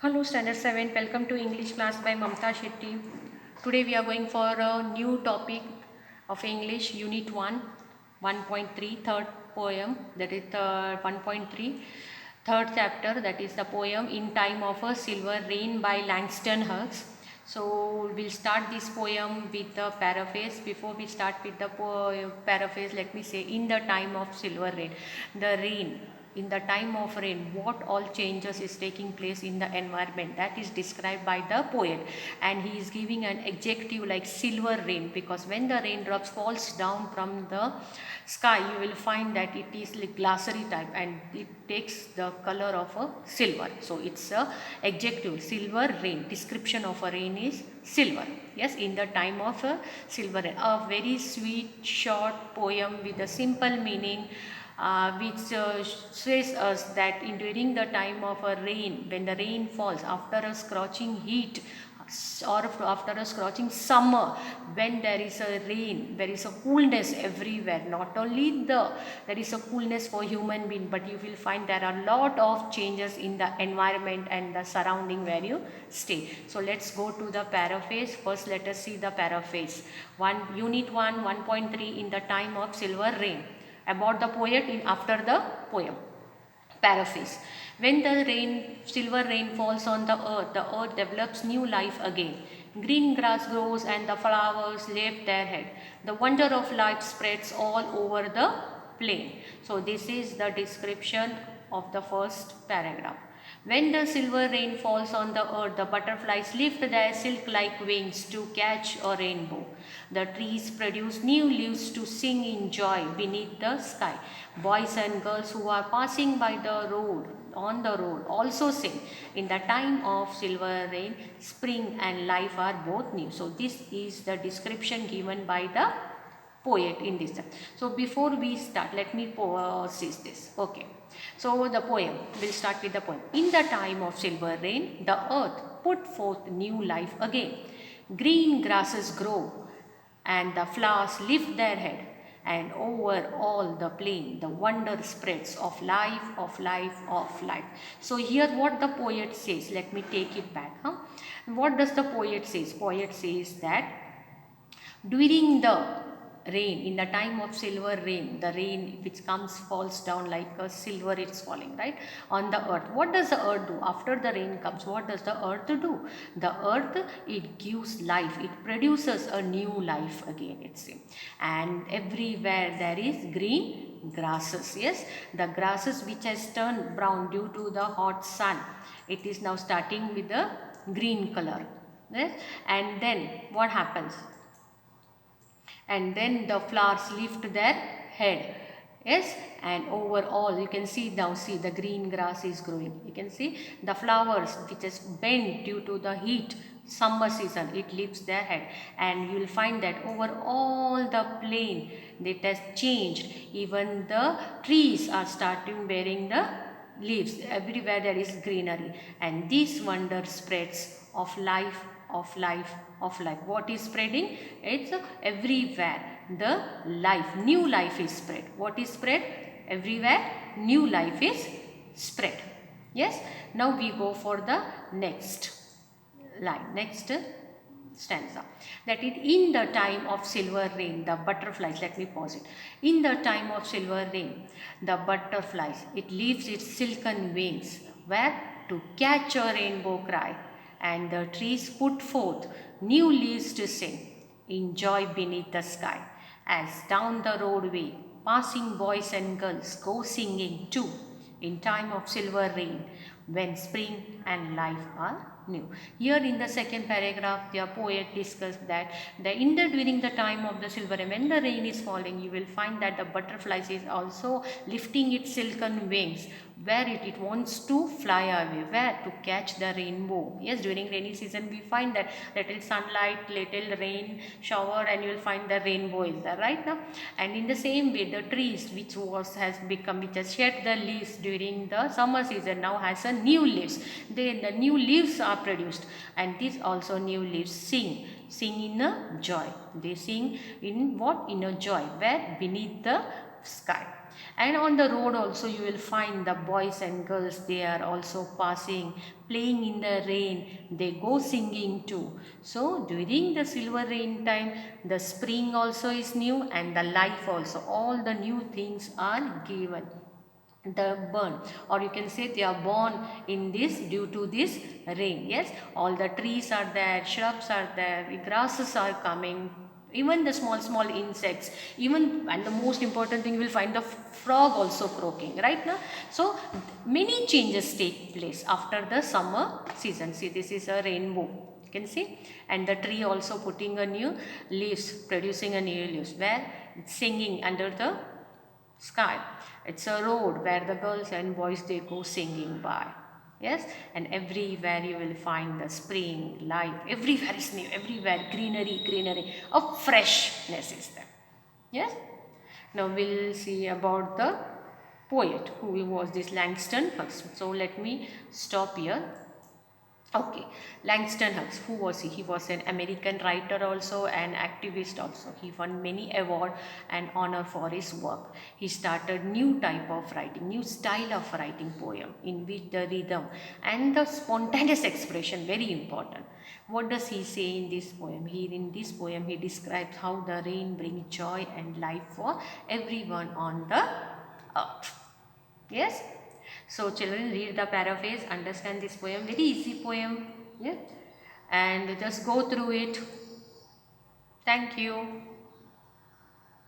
Hello, Standard 7. Welcome to English class by Mamta Shetty. Today we are going for a new topic of English, Unit 1, 1.3, third poem, that is 1.3, third chapter, that is the poem In Time of a Silver Rain by Langston Hughes. So we'll start this poem with the paraphrase. Before we start with the paraphrase, let me say, in the time of silver rain, the rain, in the time of rain, what all changes is taking place in the environment, that is described by the poet, and he is giving an adjective like silver rain, because when the raindrops falls down from the sky, you will find that it is like glassy type and it takes the color of a silver. So it's a adjective, silver rain. Description of a rain is silver. Yes, in the time of a silver rain. A very sweet short poem with a simple meaning, which says us that during the time of a rain, when the rain falls after a scorching heat or after a scorching summer, when there is a rain, there is a coolness everywhere. Not only there is a coolness for human being, but you will find there are a lot of changes in the environment and the surrounding where you stay. So let's go to the paraphrase. First let us see the paraphrase. Unit 1, 1.3, in the time of silver rain, about the poet in after the poem. Paraphrase. When the silver rain falls on the earth develops new life again. Green grass grows and the flowers lift their head. The wonder of life spreads all over the plain. So this is the description of the first paragraph. When the silver rain falls on the earth, the butterflies lift their silk-like wings to catch a rainbow. The trees produce new leaves to sing in joy beneath the sky. Boys and girls who are passing by the road, on the road, also sing. In the time of silver rain, spring and life are both new. So this is the description given by the poet in this. So before we start, let me see this. Okay. So the poem, we'll start with the poem. In the time of silver rain, the earth put forth new life again. Green grasses grow and the flowers lift their head, and over all the plain the wonder spreads of life, of life, of life. So here what the poet says, let me take it back. What does the poet says? Poet says that during the rain, in the time of silver rain, the rain which comes falls down like a silver, it's falling right on the earth. What does the earth do after the rain comes? What does the earth do? The earth, it gives life, it produces a new life again, it's saying. And everywhere there is green grasses. Yes, the grasses which has turned brown due to the hot sun, it is now starting with the green color. Yes, and then what happens? And then the flowers lift their head. Yes, and over all you can see, now see the green grass is growing. You can see the flowers which is bent due to the heat summer season, it lifts their head, and you will find that over all the plain it has changed. Even the trees are starting bearing the leaves. Everywhere there is greenery, and this wonder spreads of life, of life, of life. What is spreading? It's everywhere the life, new life is spread. What is spread? Everywhere new life is spread. Yes, now we go for the next line, next stanza, that it in the time of silver rain the butterflies, let me pause it. In the time of silver rain, the butterflies, it leaves its silken wings where to catch a rainbow cry, and the trees put forth new leaves to sing in joy beneath the sky, as down the roadway passing boys and girls go singing too in time of silver rain, when spring and life are new. Here in the second paragraph, the poet discussed that during the time of the silver rain, when the rain is falling, you will find that the butterflies is also lifting its silken wings, where it wants to fly away, where to catch the rainbow. Yes, during rainy season we find that little sunlight, little rain shower, and you will find the rainbow is there right now. And in the same way, the trees which has shed the leaves during the summer season, now has a new leaves. The new leaves are produced, and these also new leaves sing in a joy. They sing in what? In a joy, where beneath the sky. And on the road also you will find the boys and girls, they are also passing, playing in the rain, they go singing too. So during the silver rain time, the spring also is new and the life also, all the new things are given, the burn, or you can say they are born in this due to this rain. Yes, all the trees are there, shrubs are there, the grasses are coming, even the small insects, even, and the most important thing, you will find the frog also croaking right now. So many changes take place after the summer season. See, this is a rainbow, you can see, and the tree also putting a new leaves, producing a new leaves, where it's singing under the sky. It's a road where the girls and boys, they go singing by. Yes, and everywhere you will find the spring life, everywhere is new, everywhere greenery of freshness is there. Yes, now we'll see about the poet who was this Langston Hughes. So let me stop here. Okay, Langston Hughes, who was he? He was an American writer also, an activist also. He won many award and honor for his work. He started new type of writing, new style of writing poem in which the rhythm and the spontaneous expression very important. What does he say in this poem? In this poem he describes how the rain brings joy and life for everyone on the earth. Yes. So children, read the paraphrase, understand this poem, very easy poem. Yeah. And just go through it. Thank you.